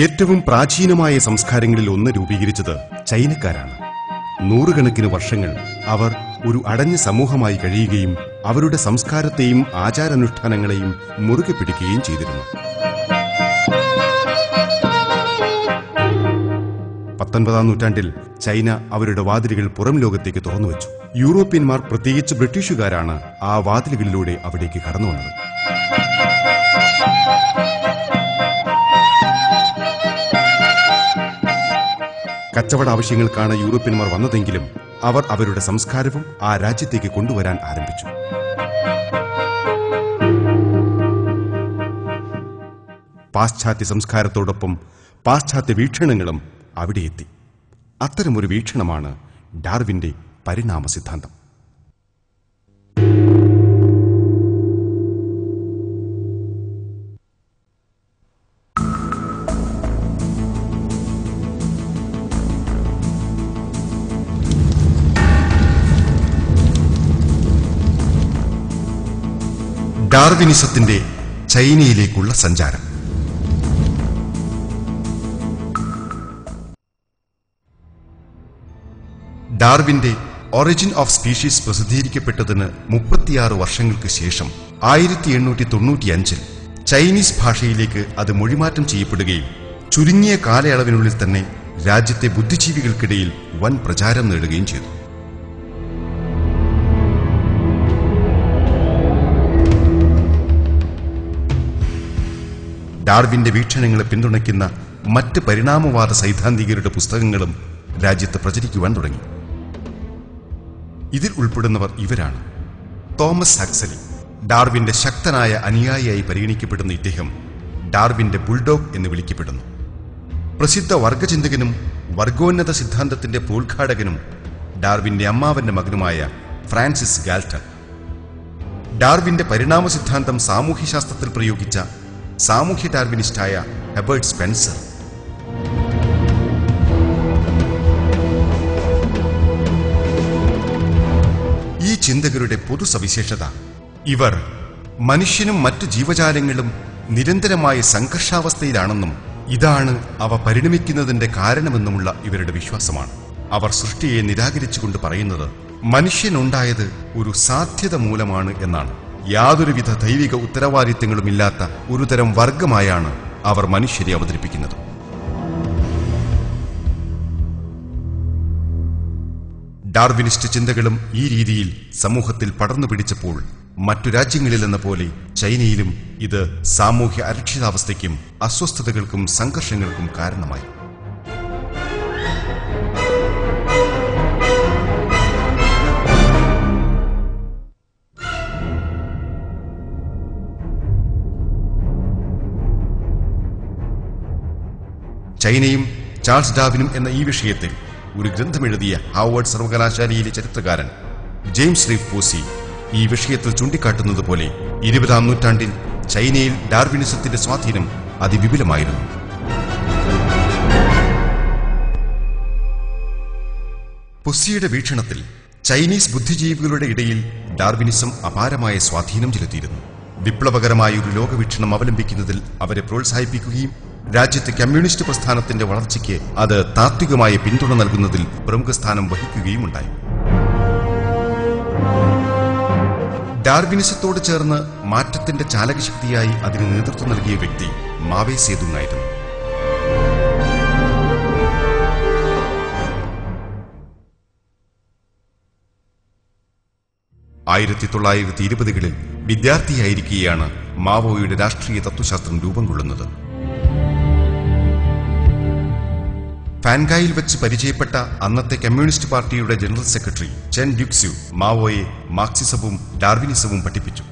ഏറ്റവും പ്രാചീനമായ സംസ്കാരങ്ങളിൽ ഒന്ന് രൂപീകരിച്ചത് ചൈനക്കാരാണ്. നൂറുകണക്കിന് വർഷങ്ങൾ അവർ ഒരു അടഞ്ഞ സമൂഹമായി കഴിയുകയും അവരുടെ സംസ്കാരത്തെയും ആചാരാനുഷ്ഠാനങ്ങളെയും മുറുകെ പിടിക്കുകയും ചെയ്തിരുന്നു. 19-ാം നൂറ്റാണ്ടിൽ ചൈന അവരുടെ വാതിലുകൾ പുറം ലോകത്തേക്ക് തുറന്നുവച്ചു. യൂറോപ്യന്മാർ, പ്രത്യേകിച്ച് ബ്രിട്ടീഷുകാരാണ് ആ വാതിലുകളിലൂടെ അവിടേക്ക് കടന്നുവന്നത്. കച്ചവട ആവശ്യങ്ങൾക്കാണ് യൂറോപ്യന്മാർ വന്നതെങ്കിലും അവർ അവരുടെ സംസ്കാരവും ആ രാജ്യത്തേക്ക് കൊണ്ടുവരാൻ ആരംഭിച്ചു. പാശ്ചാത്യ സംസ്കാരത്തോടൊപ്പം പാശ്ചാത്യ വീക്ഷണങ്ങളും അവിടെ എത്തി. അത്തരമൊരു വീക്ഷണമാണ് ഡാർവിന്റെ പരിണാമ സിദ്ധാന്തം. ഡാർവിനിസത്തിന്റെ ചൈനയിലേക്കുള്ള സഞ്ചാരം. ഡാർവിന്റെ ഒറിജിൻ ഓഫ് സ്പീഷീസ് പ്രസിദ്ധീകരിക്കപ്പെട്ടതിന് 36 വർഷങ്ങൾക്ക് ശേഷം 1895 ചൈനീസ് ഭാഷയിലേക്ക് അത് മൊഴിമാറ്റം ചെയ്യപ്പെടുകയും ചുരുങ്ങിയ കാലയളവിനുള്ളിൽ തന്നെ രാജ്യത്തെ ബുദ്ധിജീവികൾക്കിടയിൽ വൻ പ്രചാരം നേടുകയും ചെയ്തു. ഡാർവിന്റെ വീക്ഷണങ്ങളെ പിന്തുണയ്ക്കുന്ന മറ്റ് പരിണാമവാദ സൈദ്ധാന്തികരുടെ പുസ്തകങ്ങളും രാജ്യത്ത് പ്രചരിക്കുവാൻ തുടങ്ങി. ഇതിൽ ഉൾപ്പെടുന്നവർ ഇവരാണ്: തോമസ് ഹക്സലി. ഡാർവിന്റെ ശക്തനായ അനുയായിയായി പരിഗണിക്കപ്പെടുന്ന ഇദ്ദേഹം ഡാർവിന്റെ ബുൾഡോഗ് എന്ന് വിളിക്കപ്പെടുന്നു. പ്രസിദ്ധ വർഗചിന്തകനും വർഗോന്നത സിദ്ധാന്തത്തിന്റെ പ്രോത്ഘാടകനും ഡാർവിന്റെ അമ്മാവന്റെ മകനുമായ ഫ്രാൻസിസ് ഗാൽട്ടൺ. ഡാർവിന്റെ പരിണാമ സിദ്ധാന്തം സാമൂഹ്യശാസ്ത്രത്തിൽ പ്രയോഗിച്ച സാമൂഹ്യ ഡാർവിനിസ്റ്റായ ഹെബർട്ട് സ്പെൻസർ. ഈ ചിന്തകരുടെ പൊതു സവിശേഷത ഇവർ മനുഷ്യനും മറ്റു ജീവജാലങ്ങളും നിരന്തരമായ സംഘർഷാവസ്ഥയിലാണെന്നും ഇതാണ് അവ പരിണമിക്കുന്നതിന്റെ കാരണമെന്നുമുള്ള ഇവരുടെ വിശ്വാസമാണ്. അവർ സൃഷ്ടിയെ നിരാകരിച്ചുകൊണ്ട് പറയുന്നത് മനുഷ്യനുണ്ടായത് ഒരു സാധ്യത മൂലമാണ് എന്നാണ്. യാതൊരുവിധ ദൈവിക ഉത്തരവാദിത്തങ്ങളുമില്ലാത്ത ഒരുതരം വർഗമായാണ് അവർ മനുഷ്യരെ അവതരിപ്പിക്കുന്നത്. ഡാർവിനിസ്റ്റ് ചിന്തകളും ഈ രീതിയിൽ സമൂഹത്തിൽ പടർന്നു പിടിച്ചപ്പോൾ മറ്റു രാജ്യങ്ങളിലെന്ന പോലെ ചൈനയിലും ഇത് സാമൂഹ്യ അരക്ഷിതാവസ്ഥയ്ക്കും അസ്വസ്ഥതകൾക്കും സംഘർഷങ്ങൾക്കും കാരണമായി. ചൈനയും ചാൾസ് ഡാർവിനും എന്ന ഈ വിഷയത്തിൽ ഒരു ഗ്രന്ഥമെഴുതിയ ഹാർവാർഡ് സർവകലാശാലയിലെ ചരിത്രകാരൻ ജെയിംസ് റീഫ് പോസി ഈ വിഷയത്തിൽ ചൂണ്ടിക്കാട്ടുന്നത് പോലെ 20-ാം നൂറ്റാണ്ടിൽ ചൈനയിൽ ഡാർവിനിസത്തിന്റെ സ്വാധീനം അതിവിപുലമായിരുന്നു. പോസിയുടെ വീക്ഷണത്തിൽ ചൈനീസ് ബുദ്ധിജീവികളുടെ ഇടയിൽ ഡാർവിനിസം അപാരമായ സ്വാധീനം ചെലുത്തിയിരുന്നു. വിപ്ലവകരമായ ഒരു ലോകവീക്ഷണം അവലംബിക്കുന്നതിൽ അവരെ പ്രോത്സാഹിപ്പിക്കുകയും രാജ്യത്തെ കമ്മ്യൂണിസ്റ്റ് പ്രസ്ഥാനത്തിന്റെ വളർച്ചയ്ക്ക് അത് താത്വികമായ പിന്തുണ നൽകുന്നതിൽ പ്രമുഖ സ്ഥാനം വഹിക്കുകയുമുണ്ടായി. ഡാർവിനിസത്തോട് ചേർന്ന് മാറ്റത്തിന്റെ ചാലകശക്തിയായി അതിന് നേതൃത്വം നൽകിയ വ്യക്തി മാവേ സേതുങ് ആയിരുന്നു. കളിൽ വിദ്യാർത്ഥിയായിരിക്കെയാണ് മാവോയുടെ രാഷ്ട്രീയ തത്വശാസ്ത്രം രൂപം കൊള്ളുന്നത്. ഫാൻഗായിൽ വെച്ച് പരിചയപ്പെട്ട അന്നത്തെ കമ്മ്യൂണിസ്റ്റ് പാർട്ടിയുടെ ജനറൽ സെക്രട്ടറി ചെൻ ഡ്യുക്സ്യു മാവോയെ മാർക്സിസവും ഡാർവിനിസവും പഠിപ്പിച്ചു.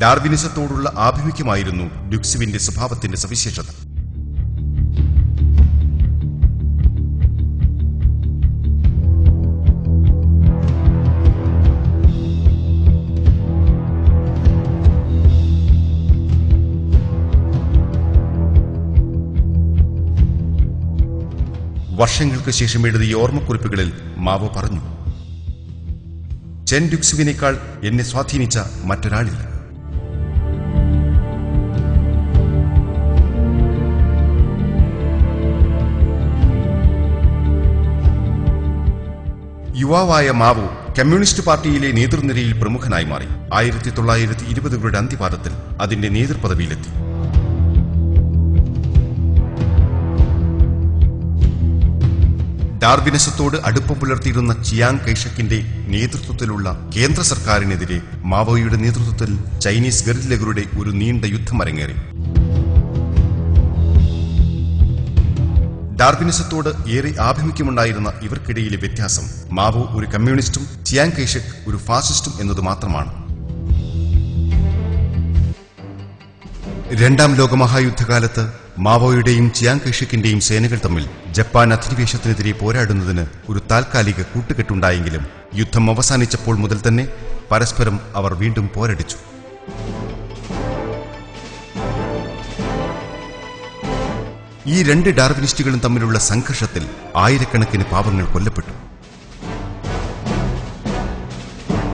ഡാർവിനിസത്തോടുള്ള ആഭിമുഖ്യമായിരുന്നു ഡ്യുക്സ്യുവിന്റെ സ്വഭാവത്തിന്റെ സവിശേഷത. വർഷങ്ങൾക്ക് ശേഷം എഴുതിയ ഓർമ്മക്കുറിപ്പുകളിൽ മാവോ പറഞ്ഞു, ചെൻ ഡ്യുക്സ്യുവിനേക്കാൾ എന്നെ സ്വാധീനിച്ച മറ്റൊരാളില്ല. യുവാവായ മാവോ കമ്മ്യൂണിസ്റ്റ് പാർട്ടിയിലെ നേതൃനിരയിൽ പ്രമുഖനായി മാറി. 1920കളുടെ അന്ത്യപാദത്തിൽ അതിന്റെ നേതൃപദവിയിലെത്തി. ഡാർവിനിസത്തോട് അടുപ്പം പുലർത്തിയിരുന്ന ചിയാങ് കൈഷക്കിന്റെ നേതൃത്വത്തിലുള്ള കേന്ദ്ര സർക്കാരിനെതിരെ മാവോയുടെ നേതൃത്വത്തിൽ ചൈനീസ് ഗറില്ലകളുടെ ഒരു നീണ്ട യുദ്ധം അരങ്ങേറി. ഡാർവിനിസത്തോട് ഏറെ ആഭിമുഖ്യമുണ്ടായിരുന്ന ഇവർക്കിടയിലെ വ്യത്യാസം മാവോ ഒരു കമ്മ്യൂണിസ്റ്റും ചിയാങ് കൈഷക് ഒരു ഫാസിസ്റ്റും എന്നത് മാത്രമാണ്. രണ്ടാം ലോകമഹായുദ്ധകാലത്ത് മാവോയുടെയും ചിയാങ് കൈഷക്കിന്റെയും സേനകൾ തമ്മിൽ ജപ്പാൻ അധിനിവേശത്തിനെതിരെ പോരാടുന്നതിന് ഒരു താൽക്കാലിക കൂട്ടുകെട്ടുണ്ടായെങ്കിലും യുദ്ധം അവസാനിച്ചപ്പോൾ മുതൽ തന്നെ പരസ്പരം അവർ വീണ്ടും പോരടിച്ചു. ഈ രണ്ട് ഡാർവിനിസ്റ്റുകളും തമ്മിലുള്ള സംഘർഷത്തിൽ ആയിരക്കണക്കിന് പാവങ്ങൾ കൊല്ലപ്പെട്ടു.